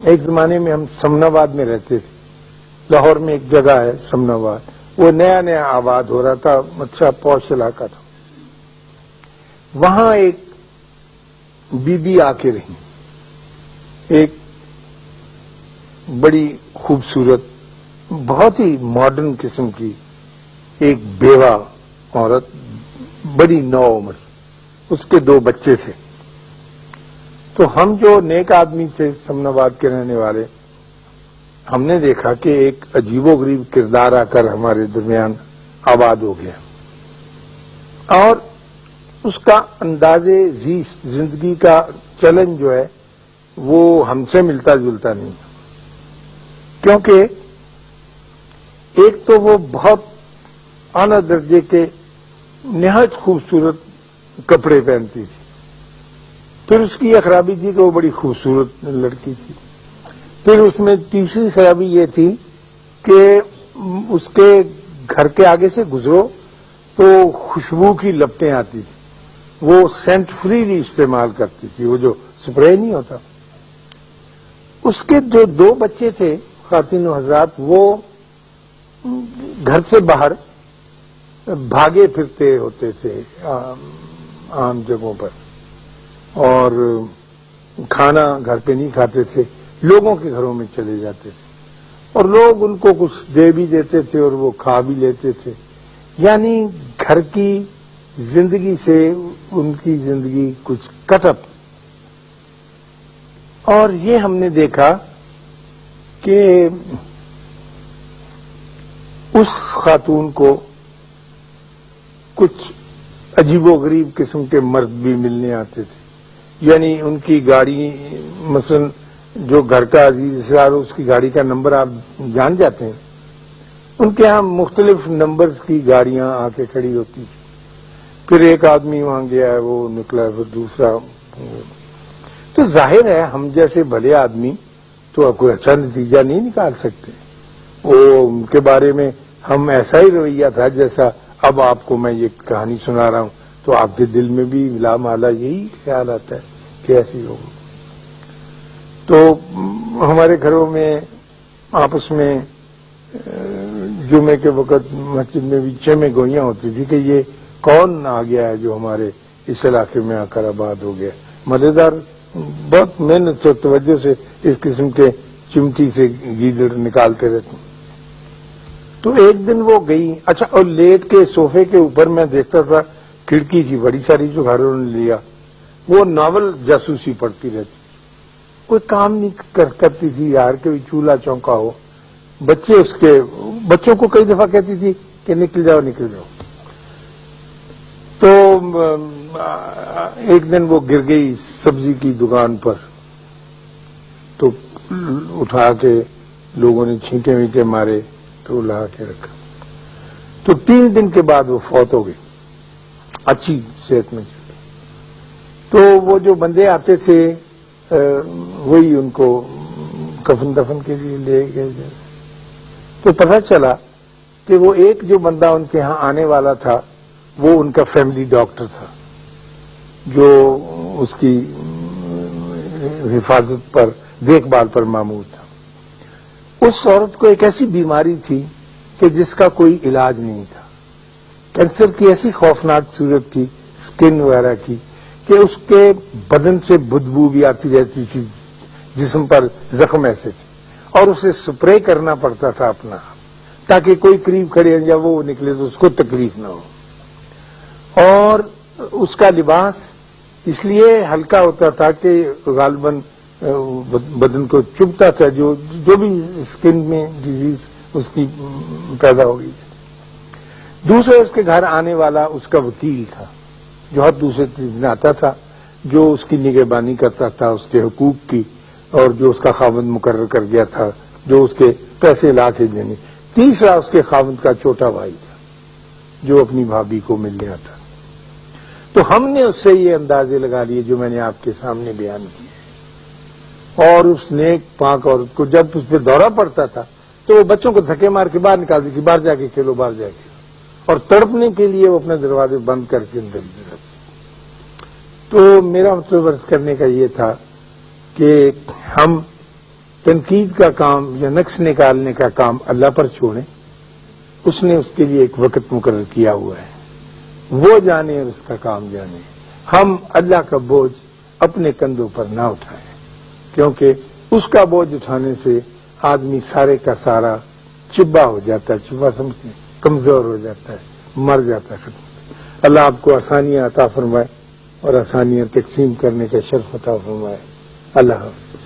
ایک زمانے میں ہم سمناباد میں رہتے تھے. لاہور میں ایک جگہ ہے سمناباد، وہ نیا نیا آباد ہو رہا تھا، اچھا پوش علاقہ تھا. وہاں ایک بی بی آ کے رہی، ایک بڑی خوبصورت بہت ہی ماڈرن قسم کی ایک بیوہ عورت، بڑی نو عمر، اس کے 2 بچے تھے. تو ہم جو نیک آدمی تھے سمناباد کے رہنے والے، ہم نے دیکھا کہ ایک عجیب و غریب کردار آ کر ہمارے درمیان آباد ہو گیا، اور اس کا انداز زندگی کا چلن جو ہے وہ ہم سے ملتا جلتا نہیں تھا. کیونکہ ایک تو وہ بہت اعلیٰ درجے کے نہایت خوبصورت کپڑے پہنتی تھی. پھر اس کی یہ خرابی تھی کہ وہ بڑی خوبصورت لڑکی تھی. پھر اس میں تیسری خرابی یہ تھی کہ اس کے گھر کے آگے سے گزرو تو خوشبو کی لپٹیں آتی تھی. وہ سینٹ فری استعمال کرتی تھی، وہ جو سپرے نہیں ہوتا. اس کے جو 2 بچے تھے خواتین و حضرات، وہ گھر سے باہر بھاگے پھرتے ہوتے تھے عام جگہوں پر، اور کھانا گھر پہ نہیں کھاتے تھے، لوگوں کے گھروں میں چلے جاتے تھے، اور لوگ ان کو کچھ دے بھی دیتے تھے اور وہ کھا بھی لیتے تھے. یعنی گھر کی زندگی سے ان کی زندگی کچھ کٹ اپ. اور یہ ہم نے دیکھا کہ اس خاتون کو کچھ عجیب و غریب قسم کے مرد بھی ملنے آتے تھے. یعنی ان کی گاڑی، مثلا جو گھر کا عزیز اسرار، اس کی گاڑی کا نمبر آپ جان جاتے ہیں، ان کے ہاں مختلف نمبرز کی گاڑیاں آ کے کھڑی ہوتی تھی. پھر ایک آدمی وہاں گیا ہے، وہ نکلا، پھر دوسرا. تو ظاہر ہے ہم جیسے بھلے آدمی تو کوئی اچھا نتیجہ نہیں نکال سکتے. وہ ان کے بارے میں ہم ایسا ہی رویہ تھا جیسا اب آپ کو میں یہ کہانی سنا رہا ہوں، تو آپ کے دل میں بھی لا مالا یہی خیال آتا ہے کہ ایسی ہو. تو ہمارے گھروں میں آپس میں جمعے کے وقت مسجد میں بھی چمے گوئیاں ہوتی تھی کہ یہ کون آ گیا ہے جو ہمارے اس علاقے میں آ کر آباد ہو گیا. مزیدار بہت محنت اور توجہ سے اس قسم کے چمٹی سے گیدڑ نکالتے رہتے. تو ایک دن وہ گئی، اچھا، اور لیٹ کے صوفے کے اوپر میں دیکھتا تھا، کھڑکی تھی بڑی ساری جو گھروں نے لیا، وہ ناول جاسوسی پڑھتی رہتی. کوئی کام نہیں کرتی تھی یار کہ چولہا چونکا ہو. بچے اس کے بچوں کو کئی دفعہ کہتی تھی کہ نکل جاؤ نکل جاؤ. تو ایک دن وہ گر گئی سبزی کی دکان پر، تو اٹھا کے لوگوں نے چھینٹے وینٹے مارے تو لا کے رکھا. تو 3 دن کے بعد وہ فوت ہو گئی، اچھی صحت میں چلی. تو وہ جو بندے آتے تھے وہی ان کو کفن دفن کے لیے لے گئے. تو پتہ چلا کہ وہ ایک جو بندہ ان کے ہاں آنے والا تھا وہ ان کا فیملی ڈاکٹر تھا، جو اس کی حفاظت پر، دیکھ بھال پر مامور تھا. اس عورت کو ایک ایسی بیماری تھی کہ جس کا کوئی علاج نہیں تھا. کینسر کی ایسی خوفناک صورت تھی سکن وغیرہ کی کہ اس کے بدن سے بدبو بھی آتی رہتی تھی، جسم پر زخم ایسے تھے، اور اسے سپرے کرنا پڑتا تھا اپنا تاکہ کوئی قریب کھڑے یا وہ نکلے تو اس کو تکلیف نہ ہو. اور اس کا لباس اس لیے ہلکا ہوتا تھا کہ غالباً بدن کو چبھتا تھا، جو بھی اسکن میں ڈیزیز اس کی پیدا ہو گئی. دوسرے اس کے گھر آنے والا اس کا وکیل تھا، جو ہر دوسرے دن آتا تھا، جو اس کی نگہبانی کرتا تھا اس کے حقوق کی، اور جو اس کا خاوند مقرر کر گیا تھا جو اس کے پیسے لا کے دینے. تیسرا اس کے خاوند کا چھوٹا بھائی تھا جو اپنی بھابھی کو ملنے آتا. تو ہم نے اس سے یہ اندازے لگا لیے جو میں نے آپ کے سامنے بیان کیے. اور اس نیک پاک عورت کو جب اس پہ دورہ پڑتا تھا تو وہ بچوں کو دھکے مار کے باہر نکال دیتی، باہر جا کے کھیلو، باہر جا کے. اور تڑپنے کے لیے وہ اپنے دروازے بند کر کے اندر رہتی. تو میرا مطلب عرض کرنے کا یہ تھا کہ ہم تنقید کا کام یا نقص نکالنے کا کام اللہ پر چھوڑیں، اس نے اس کے لیے ایک وقت مقرر کیا ہوا ہے، وہ جانے اور اس کا کام جانے۔ ہم اللہ کا بوجھ اپنے کندھوں پر نہ اٹھائیں، کیونکہ اس کا بوجھ اٹھانے سے آدمی سارے کا سارا چبا ہو جاتا ہے، چبا سمجھتے ہیں، کمزور ہو جاتا ہے، مر جاتا ہے، ختم۔ اللہ آپ کو آسانیاں عطا فرمائے اور آسانیاں تقسیم کرنے کا شرف عطا فرمائے۔ اللہ حافظ۔